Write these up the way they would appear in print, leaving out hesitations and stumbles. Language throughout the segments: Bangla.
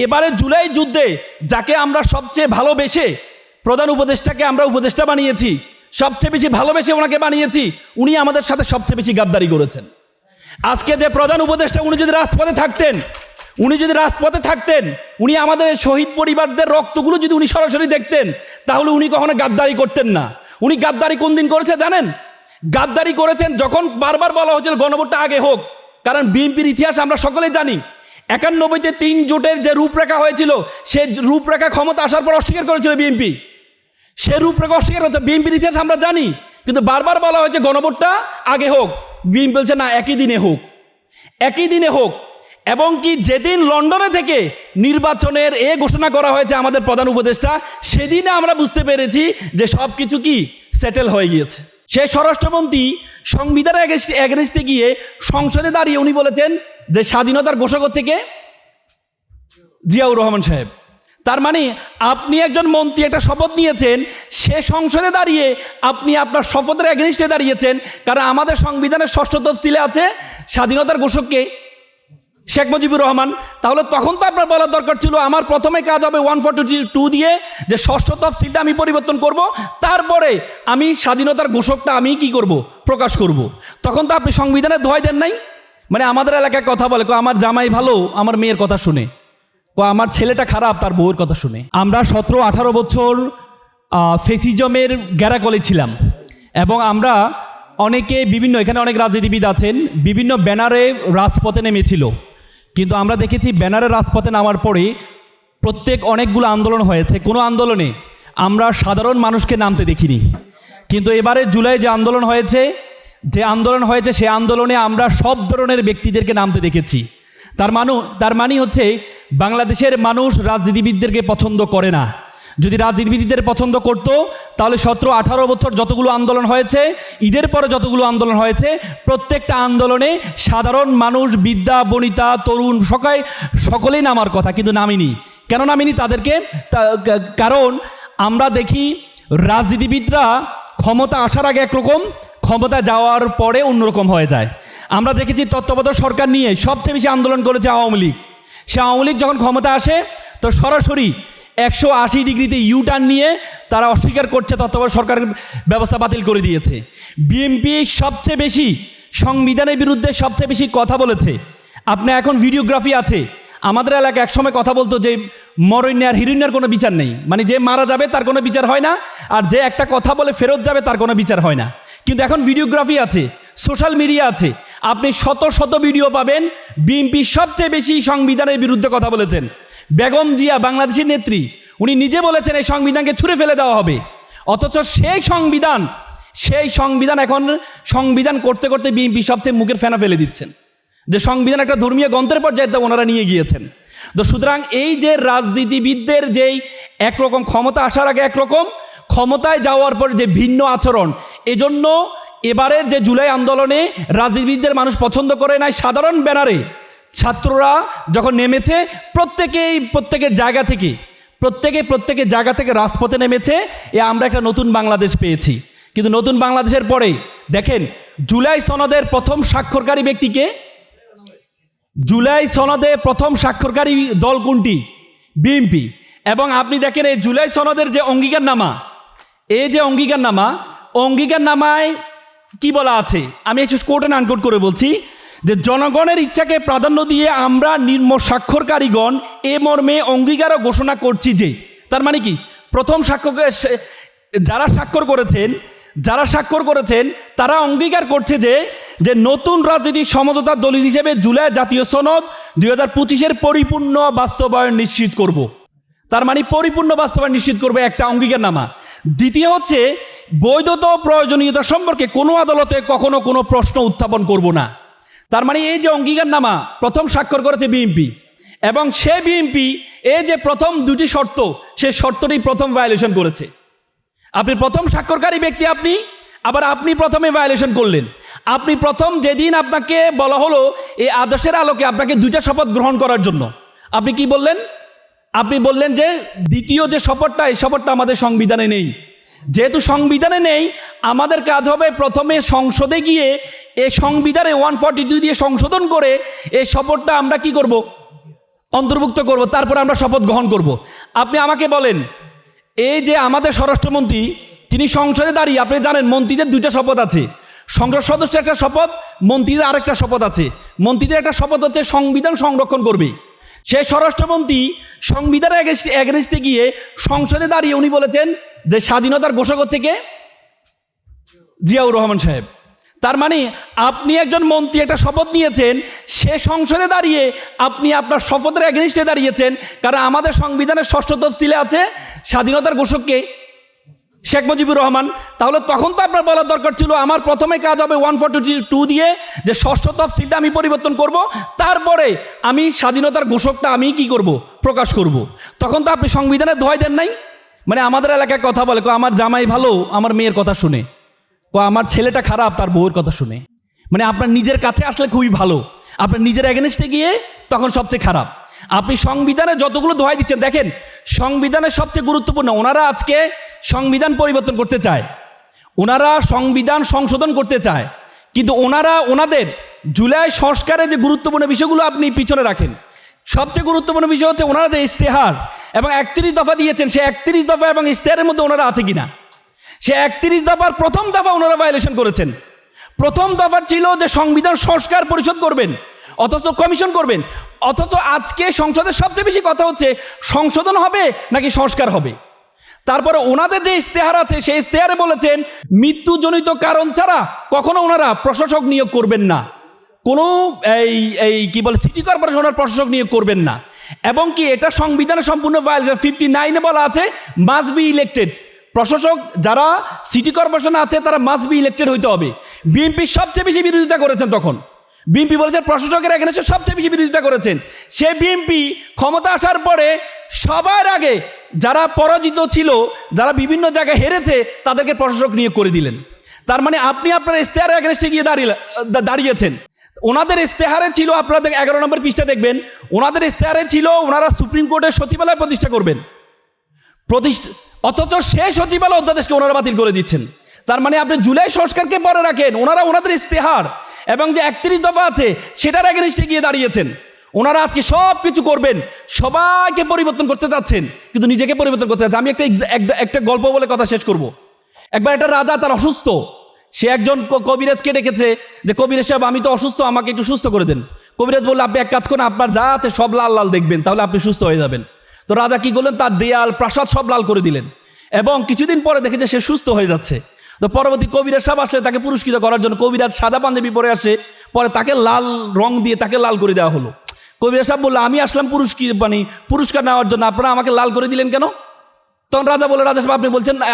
এবারে জুলাই যুদ্ধে যাকে আমরা সবচেয়ে ভালোবেসে প্রধান উপদেষ্টাকে আমরা উপদেষ্টা বানিয়েছি, সবচেয়ে বেশি ভালোবেসে ওনাকে বানিয়েছি, উনি আমাদের সাথে সবচেয়ে বেশি গাদ্দারি করেছেন। আজকে যে প্রধান উপদেষ্টা উনি যদি রাজপথে থাকতেন, উনি আমাদের শহীদ পরিবারদের রক্তগুলো যদি উনি সরাসরি দেখতেন, তাহলে উনি কখনো গাদ্দারি করতেন না। উনি গাদ্দারি কোন দিন করেছে জানেন? গাদ্দারি করেছেন যখন বারবার বলা হয়েছিল গণভোটটা আগে হোক। কারণ বিএনপির ইতিহাস আমরা সকলে জানি, 91-তে 3 জোটের যে রূপরেখা হয়েছিল, সে রূপরেখা ক্ষমতা আসার পর অস্বীকার করেছিল বিএনপি। সে রূপরেখা অস্বীকার করতে বিএনপির ইতিহাস আমরা জানি, কিন্তু বারবার বলা হয়েছে গণভোটটা আগে হোক। বিএনপি বলছে না, একই দিনে হোক। এবং কি যেদিন লন্ডনে থেকে নির্বাচনের ঘোষণা করা হয়েছে আমাদের প্রধান উপদেষ্টা, সেদিনে আমরা বুঝতে পেরেছি যে সব কিছু কি সেটেল হয়ে গিয়েছে। সে স্বরাষ্ট্রমন্ত্রী সংবিধানের এগেনস্টে গিয়ে সংসদে দাঁড়িয়ে উনি বলেছেন যে স্বাধীনতার ঘোষক হচ্ছে কে? জিয়াউর রহমান সাহেব। তার মানে আপনি একজন মন্ত্রী একটা শপথ নিয়েছেন, সে সংসদে দাঁড়িয়ে আপনি আপনার শপথের এগেনস্টে দাঁড়িয়েছেন। কারণ আমাদের সংবিধানের 6ষ্ঠ তফসিলে আছে স্বাধীনতার ঘোষককে শেখ মুজিবুর রহমান। তাহলে তখন তো আপনার বলার দরকার ছিল আমার প্রথমে কাজ হবে 142 দিয়ে, যে 6ষ্ঠ তফসিলটা আমি পরিবর্তন করব, তারপরে আমি স্বাধীনতার ঘোষকটা আমি কি করব? প্রকাশ করব। তখন তো আপনি সংবিধানের দোহাই দেন নাই। মানে আমাদের এলাকায় কথা বলে, আমার জামাই ভালো আমার মেয়ের কথা শুনে, আমার ছেলেটা খারাপ তার বউয়ের কথা শুনে। আমরা 17-18 বছর ফেসিজমের গ্যারাকলে ছিলাম, এবং আমরা অনেকে এখানে অনেক রাজনীতিবিদ আছেন, বিভিন্ন ব্যানারে রাজপথে নেমেছিল। কিন্তু আমরা দেখেছি ব্যানারে রাজপথে নামার পরে অনেকগুলো আন্দোলন হয়েছে, কোনো আন্দোলনে আমরা সাধারণ মানুষকে নামতে দেখিনি। কিন্তু এবারে জুলাই যে আন্দোলন হয়েছে সে আন্দোলনে আমরা সব ধরনের ব্যক্তিদেরকে নামতে দেখেছি। তার মানে হচ্ছে বাংলাদেশের মানুষ রাজনীতিবিদদেরকে পছন্দ করে না। যদি রাজনীতিবিদদের পছন্দ করত, তাহলে 17-18 বছর যতগুলো আন্দোলন হয়েছে, ঈদের পরে যতগুলো আন্দোলন হয়েছে, প্রত্যেকটা আন্দোলনে সাধারণ মানুষ, বিদ্যা বনিতা, তরুণ সকলেই নামার কথা, কিন্তু নামিনি। কেন নামিনি তাদেরকে? কারণ আমরা দেখি রাজনীতিবিদরা ক্ষমতা আসার আগে একরকম, ক্ষমতা যাওয়ার পরে অন্যরকম হয়ে যায়। আমরা দেখেছি তত্ত্বাবধায়ক সরকার নিয়ে সবচেয়ে বেশি আন্দোলন করেছে আওয়ামী লীগ। সে আওয়ামী লীগ যখন ক্ষমতা আসে, তো সরাসরি 180 ডিগ্রিতে ইউটার্ন নিয়ে তারা অস্বীকার করছে, তত্ত্বাবধায়ক সরকারের ব্যবস্থা বাতিল করে দিয়েছে। বিএনপি সবচেয়ে বেশি সংবিধানের বিরুদ্ধে সবচেয়ে বেশি কথা বলেছে। আপনার এখন ভিডিওগ্রাফি আছে। আমাদের এলাকায় একসময় কথা বলতো যে মরণ্য আর হিরণ্যের কোনো বিচার নেই, মানে যে মারা যাবে তার কোনো বিচার হয় না, আর যে একটা কথা বলে ফেরত যাবে তার কোনো বিচার হয় না। কিন্তু এখন ভিডিওগ্রাফি আছে, সোশ্যাল মিডিয়া আছে, আপনি শত ভিডিও পাবেন। বিএনপি সবচেয়ে বেশি সংবিধানের বিরুদ্ধে কথা বলেছেন। বেগম জিয়া বাংলাদেশের নেত্রী, উনি নিজে বলেছেন এই সংবিধানকে ছুঁড়ে ফেলে দেওয়া হবে। অথচ সেই সংবিধান এখন সংবিধান করতে করতে বিএনপি সবচেয়ে মুখের ফেনা ফেলে দিচ্ছেন, যে সংবিধান একটা ধর্মীয় গ্রন্থের পর্যায়ে ওনারা নিয়ে গিয়েছেন। তো সুতরাং এই যে রাজনীতিবিদদের যেই একরকম ক্ষমতা আসার আগে একরকম, ক্ষমতায় যাওয়ার পর যে ভিন্ন আচরণ, এজন্য এবারের যে জুলাই আন্দোলনে রাজনীতিবিদদের মানুষ পছন্দ করে নাই। সাধারণ ব্যানারে ছাত্ররা যখন নেমেছে, প্রত্যেকের জায়গা থেকে রাজপথে নেমেছে, আমরা একটা নতুন বাংলাদেশ পেয়েছি। কিন্তু নতুন বাংলাদেশের পরে দেখেন জুলাই সনদের প্রথম স্বাক্ষরকারী ব্যক্তিকে, জুলাই সনদে প্রথম স্বাক্ষরকারী দল কোনটি? বিএনপি। এবং আপনি দেখেন এই জুলাই সনদের যে অঙ্গীকারনামায় কি বলা আছে, আমি একটু কোট অ্যান্ড আনকোট করে বলছি, যে জনগণের ইচ্ছাকে প্রাধান্য দিয়ে আমরা নিম্ন স্বাক্ষরকারীগণ এ মর্মে অঙ্গীকারও ঘোষণা করছি যে, তার মানে কি প্রথম যারা স্বাক্ষর করেছেন তারা অঙ্গীকার করছে যে নতুন রাজনৈতিক সমঝোতার দলিল হিসেবে জুলাই জাতীয় সনদ 2025-এর পরিপূর্ণ বাস্তবায়ন নিশ্চিত করব। তার মানে পরিপূর্ণ বাস্তবায়ন নিশ্চিত করবে একটা অঙ্গীকারনামা। দ্বিতীয় হচ্ছে বৈধতা ও প্রয়োজনীয়তা সম্পর্কে কোনো আদালতে কখনো কোনো প্রশ্ন উত্থাপন করব না। তার মানে এই যে অঙ্গীকারনামা প্রথম স্বাক্ষর করেছে বিএনপি, এবং সে বিএনপি এই যে প্রথম 2টি শর্ত, সে শর্তটি প্রথম ভায়োলেশন করেছে। আপনি প্রথম স্বাক্ষরকারী ব্যক্তি, আপনি প্রথমে ভায়োলেশন করলেন। আপনি প্রথম যেদিন আপনাকে বলা হলো এই আদেশের আলোকে আপনাকে 2টা শপথ গ্রহণ করার জন্য, আপনি কি বললেন? আপনি বললেন যে দ্বিতীয় যে শপথটা, এই শপথটা আমাদের সংবিধানে নেই। যেহেতু সংবিধানে নেই, আমাদের কাজ হবে প্রথমে সংসদে গিয়ে এই সংবিধানে 142 দিয়ে সংশোধন করে এই শপথটা আমরা কি করব? অন্তর্ভুক্ত করব, তারপরে আমরা শপথ গ্রহণ করব। আপনি আমাকে বলেন, এই যে আমাদের স্বরাষ্ট্রমন্ত্রী তিনি সংসদে দাঁড়িয়ে, আপনি জানেন মন্ত্রীদের দুইটা শপথ আছে, সংসদ সদস্যের একটা শপথ, মন্ত্রীদের আরেকটা শপথ আছে। মন্ত্রীদের একটা শপথ হচ্ছে সংবিধান সংরক্ষণ করবে। সেই স্বরাষ্ট্রমন্ত্রী সংবিধানের এগেনস্টে গিয়ে সংসদে দাঁড়িয়ে উনি বলেছেন যে স্বাধীনতার ঘোষক হচ্ছে কে? জিয়াউর রহমান সাহেব। তার মানে আপনি একজন মন্ত্রী একটা শপথ নিয়েছেন, সে সংসদে দাঁড়িয়ে আপনি আপনার শপথের এগেনস্টে দাঁড়িয়েছেন, কারণ আমাদের সংবিধানের 6ষ্ঠ তফসিলে আছে স্বাধীনতার ঘোষককে শেখ মুজিবুর রহমান। তাহলে তখন তো আপনার বলার দরকার ছিল আমার প্রথমে কাজ হবে 142 দিয়ে যে 6ষ্ঠ তফসিলটা আমি পরিবর্তন করব, তারপরে আমি স্বাধীনতার ঘোষকটা আমি কি করব? প্রকাশ করব। তখন তো আপনি সংবিধানের দোহাই দেন নাই। মানে আমাদের এলাকায় কথা বলে, আমার জামাই ভালো আমার মেয়ের কথা শুনে, আমার ছেলেটা খারাপ তার বউয়ের কথা শুনে। মানে আপনার নিজের কাছে আসলে খুবই ভালো, আপনার নিজের এগেনস্টে গিয়ে তখন সবচেয়ে খারাপ। আপনি সংবিধানে যতগুলো দোহাই দিচ্ছেন, দেখেন সংবিধানের সবচেয়ে গুরুত্বপূর্ণ, ওনারা আজকে সংবিধান পরিবর্তন করতে চায়, ওনারা সংবিধান সংশোধন করতে চায়, কিন্তু ওনারা ওনাদের জুলাই সংস্কারের যে গুরুত্বপূর্ণ বিষয়গুলো আপনি পিছনে রাখেন। সবচেয়ে গুরুত্বপূর্ণ বিষয় হচ্ছে ওনারা যে ইশতেহার এবং 31 দফা দিয়েছেন, সে 31 দফা এবং ইশতেহারের মধ্যে ওনারা আছে কিনা। সে 31 দফার প্রথম দফা ওনারা ভায়োলেশন করেছেন। প্রথম দফা ছিল যে সংবিধান সংস্কার পরিষদ করবেন, অথচ কমিশন করবেন। অথচ আজকে সংসদের সবচেয়ে বেশি কথা হচ্ছে সংশোধন হবে নাকি সংস্কার হবে। তারপরে ওনাদের যে ইশতেহার আছে সেই ইশতেহারে বলেছেন মৃত্যুজনিত কারণ ছাড়া কখনো ওনারা প্রশাসক নিয়োগ করবেন না, কোনো কি বলে সিটি কর্পোরেশনের প্রশাসক নিয়োগ করবেন না। এবং কি এটা সংবিধানে সম্পূর্ণ ভায়োলেশন। 59-এ বলা আছে মাস্ট বি ইলেক্টেড, প্রশাসক যারা সিটি কর্পোরেশনে আছে তারা মাস্ট বি ইলেক্টেড হইতে হবে। বিএনপি সবচেয়ে বেশি বিরোধিতা করেছেন, তখন বিএনপি বলেছেন প্রশাসকের এগেনস্টে সবচেয়ে বেশি বিরোধিতা করেছেন। সে বিএনপি ক্ষমতা আসার পরে সবার আগে যারা পরাজিত ছিল, যারা বিভিন্ন জায়গায় হেরেছে, তাদেরকে প্রশাসক নিয়োগ করে দিলেন। তার মানে আপনি আপনার ইশতেহারের এগেনস্টে গিয়ে দাঁড়িয়েছেন। ওনাদের ইশতেহারে ছিল, আপনাদের 11 নম্বর পৃষ্ঠা দেখবেন, ওনাদের ইশতেহারে ছিল ওনারা সুপ্রিম কোর্টের সচিবালয় প্রতিষ্ঠা করবেন, অথচ সেই সচিবালয় অধ্যাদেশকে ওনারা বাতিল করে দিচ্ছেন। তার মানে আপনি জুলাই সংস্কারকে পরে রাখেন, ওনারা ওনাদের ইশতেহার এবং যে 31 দফা আছে সেটার এগেনস্টে গিয়ে দাঁড়িয়েছেন। ওনারা আজকে সব কিছু করবেন, সবাইকে পরিবর্তন করতে চাচ্ছেন, কিন্তু নিজেকে পরিবর্তন করতে চাচ্ছেন। আমি একটা গল্প বলে কথা শেষ করব। একবার একটা রাজা, তার অসুস্থ, সে একজন কবিরাজকে ডেকেছে যে কবিরাজ সাহেব আমি তো অসুস্থ, আমাকে একটু সুস্থ করে দেন। কবিরাজ বললো আপনি এক কাজ করুন, আপনার যা আছে সব লাল লাল দেখবেন, তাহলে আপনি সুস্থ হয়ে যাবেন। তো রাজা কি করলেন, তার দেয়াল প্রাসাদ সব লাল করে দিলেন, এবং কিছুদিন পরে দেখে যে সে সুস্থ হয়ে যাচ্ছে। তো পরবর্তী কবিরাজ সাহেব আসলে তাকে পুরস্কৃত করার জন্য কবিরাজ সাদা পাঞ্জাবি পরে আসে, পরে তাকে লাল রং দিয়ে তাকে লাল করে দেওয়া হলো। কবিরাজ সাহেব বললো আমি আসলাম পুরস্কার নেওয়ার জন্য, আপনারা আমাকে লাল করে দিলেন কেন? তখন রাজা বলে, রাজা সাহেব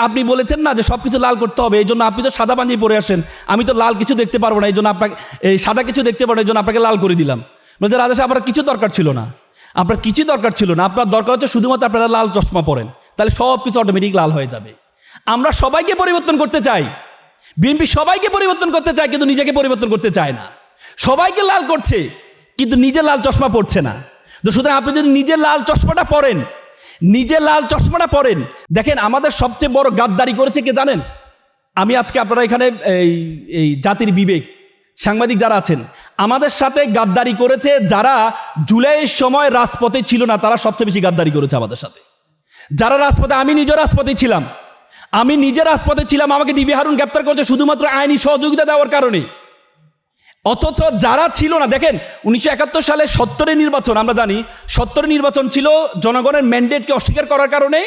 আপনি বলেছেন না যে সব কিছু লাল করতে হবে, এই জন্য আপনি তো সাদা পাঞ্জাবি পরে আসেন, আমি তো লাল কিছু দেখতে পারবো না, এই জন্য আপনাকে এই সাদা কিছু দেখতে পারবো, এই জন্য আপনাকে লাল করে দিলাম। বলছে রাজা সাহেব আপনার কিছু দরকার ছিল না, আপনার কিছু দরকার ছিল না, আপনার দরকার হচ্ছে শুধুমাত্র আপনারা লাল চশমা পরেন, তাহলে সব কিছু অটোমেটিক লাল হয়ে যাবে। আমরা সবাইকে পরিবর্তন করতে চাই, বিএনপি সবাইকে পরিবর্তন করতে চায়, কিন্তু নিজেকে পরিবর্তন করতে চায় না। সবাইকে লাল করছে কিন্তু নিজে লাল চশমা পড়ছে না। তো সুতরাং আপনি যদি নিজে লাল চশমাটা পরেন, দেখেন আমাদের সবচেয়ে বড় গাদ্দারি করেছে কে জানেন? আমি আজকে আপনারা এখানে এই জাতির বিবেক সাংবাদিক যারা আছেন, আমাদের সাথে গাদ্দারি করেছে যারা জুলাইয়ের সময় রাজপথে ছিল না, তারা সবচেয়ে বেশি গাদ্দারি করেছে আমাদের সাথে। যারা রাজপথে, আমি নিজে রাজপথে ছিলাম, আমাকে ডিবি হারুন গ্রেপ্তার করেছে শুধুমাত্র আইনি সহযোগিতা দেওয়ার কারণে। অথচ যারা ছিল না, দেখেন 1971 সালে 70-এর নির্বাচন, আমরা জানি 70-এর নির্বাচন ছিল জনগণের ম্যান্ডেটকে অস্বীকার করার কারণে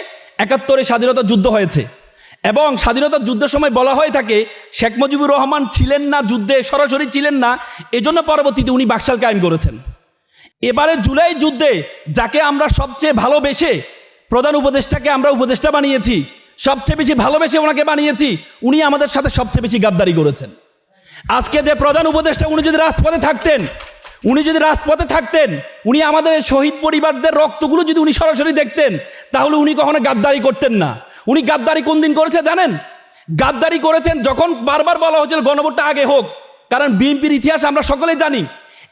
71-এ স্বাধীনতা যুদ্ধ হয়েছে। এবং স্বাধীনতা যুদ্ধের সময় বলা হয়ে থাকে শেখ মুজিবুর রহমান ছিলেন না যুদ্ধে, সরাসরি ছিলেন না, এজন্য পরবর্তীতে উনি বাকশাল কায়েম করেছেন। এবারে জুলাই যুদ্ধে যাকে আমরা সবচেয়ে ভালোবেসে, প্রধান উপদেষ্টাকে আমরা উপদেষ্টা বানিয়েছি, সবচেয়ে বেশি ভালোবেসে ওনাকে বানিয়েছি, উনি আমাদের সাথে সবচেয়ে বেশি গাদ্দারি করেছেন। আজকে যে প্রধান উপদেষ্টা, উনি যদি রাজপথে থাকতেন, উনি আমাদের শহীদ পরিবারদের রক্তগুলো যদি উনি সরাসরি দেখতেন, তাহলে উনি কখনো গাদ্দারি করতেন না। উনি গাদ্দারি কোন দিন করেছে জানেন? গাদ্দারি করেছেন যখন বারবার বলা হয়েছিল গণভোটটা আগে হোক। কারণ বিএনপির ইতিহাস আমরা সকলেই জানি,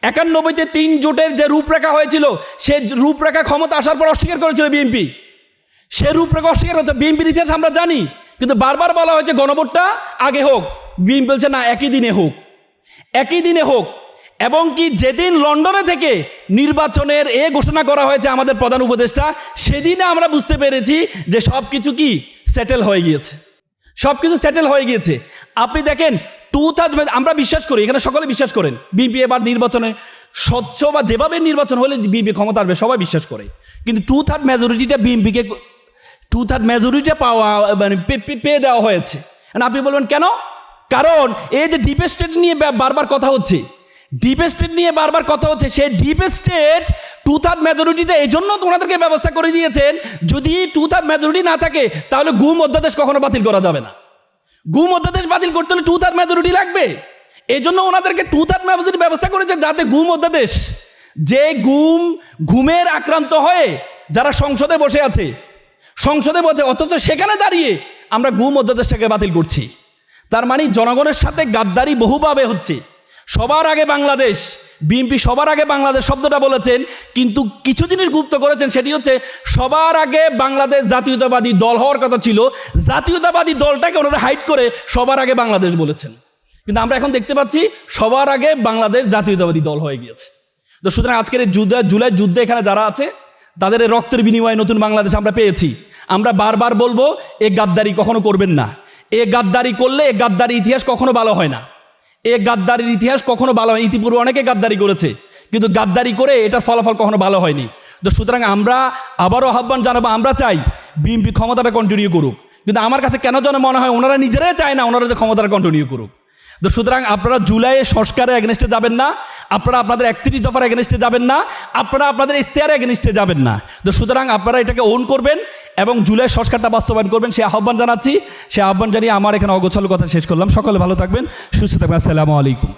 91-তে 3 জোটের যে রূপরেখা হয়েছিল, সে রূপরেখা ক্ষমতা আসার পর অস্বীকার করেছিল বিএনপি। সে রূপরেখা অস্বীকার করছে, বিএনপির ইতিহাস আমরা জানি। কিন্তু বারবার বলা হয়েছে গণভোটটা আগে হোক, বিএনপি বলছে না একই দিনে হোক। এবং কি যেদিন লন্ডনে থেকে নির্বাচনের ঘোষণা করা হয়েছে আমাদের প্রধান উপদেষ্টা, সেদিনে আমরা বুঝতে পেরেছি যে সব কিছু কি সেটেল হয়ে গিয়েছে, সব কিছু সেটেল হয়ে গিয়েছে। আপনি দেখেন আমরা বিশ্বাস করি, এখানে সকলে বিশ্বাস করেন বিএনপি এবার নির্বাচনে স্বচ্ছ বা যেভাবে নির্বাচন হলে বিএনপি ক্ষমতা আসবে সবাই বিশ্বাস করে, কিন্তু 2/3 মেজরিটিটা বিএনপিকে 2/3 মেজরিটি পাওয়া মানে পেয়ে দেওয়া হয়েছে। আপনি বলবেন কেন? কারণ এই যে ডিপ স্টেট নিয়ে বারবার কথা হচ্ছে, ডিপ স্টেট নিয়ে বারবার কথা হচ্ছে, সেই ডিপ স্টেট 2/3 মেজরিটিটা এই জন্য তো ওনাদেরকে ব্যবস্থা করে দিয়েছেন, যদি 2/3 মেজরিটি না থাকে তাহলে গুম অধ্যাদেশ কখনো বাতিল করা যাবে না। গুম অধ্যাদেশ বাতিল করতে হলে 2/3 মেজরিটি লাগবে। এই জন্য ওনাদেরকে 2/3 মেজরিটি ব্যবস্থা করেছে, যাতে গুম অধ্যাদেশ, যে ঘুমের আক্রান্ত হয়ে যারা সংসদে বসে আছে, অথচ সেখানে দাঁড়িয়ে আমরা গুম অধ্যাদেশটাকে বাতিল করছি। তার মানে জনগণের সাথে গাদ্দারি বহুভাবে হচ্ছে। সবার আগে বাংলাদেশ, বিএনপি সবার আগে বাংলাদেশ শব্দটা বলেছেন, কিন্তু কিছু জিনিস গুপ্ত করেছেন, সেটি হচ্ছে সবার আগে বাংলাদেশ জাতীয়তাবাদী দল হওয়ার কথা ছিল, জাতীয়তাবাদী দলটাকে ওনারা হাইড করে সবার আগে বাংলাদেশ বলেছেন। কিন্তু আমরা এখন দেখতে পাচ্ছি সবার আগে বাংলাদেশ জাতীয়তাবাদী দল হয়ে গিয়েছে। তো সুতরাং আজকের এই জুলাই যুদ্ধে এখানে যারা আছে তাদের রক্তের বিনিময়ে নতুন বাংলাদেশ আমরা পেয়েছি। আমরা বারবার বলবো এ গাদ্দারি কখনো করবেন না। এ গাদ্দারি করলে এ গাদ্দারি ইতিহাস কখনো ভালো হয় না। এ গাদ্দারির ইতিহাস কখনো ভালো হয়। ইতিপূর্বে অনেকে গাদ্দারি করেছে, কিন্তু গাদ্দারি করে এটার ফলাফল কখনো ভালো হয়নি। তো সুতরাং আমরা আবারও আহ্বান জানাবো, আমরা চাই বিএনপি ক্ষমতাটা কন্টিনিউ করুক, কিন্তু আমার কাছে কেন যেন মনে হয় ওনারা নিজেরাই চায় না ওনারা যে ক্ষমতাটা কন্টিনিউ করুক। তো সুতরাং আপনারা জুলাইয়ে সংস্কারের এগেনস্টে যাবেন না, আপনারা আপনাদের 31 দফার এগেনস্টে যাবেন না, আপনারা আপনাদের ইশতেহারের এগেনস্টে যাবেন না। তো সুতরাং আপনারা এটাকে ওন করবেন এবং জুলাই সংস্কারটা বাস্তবায়ন করবেন, সে আহ্বান জানাচ্ছি। সে আহ্বান জানিয়ে আমার এখানে অগোছালো কথা শেষ করলাম। সকলে ভালো থাকবেন, সুস্থ থাকবেন। আসসালামু আলাইকুম।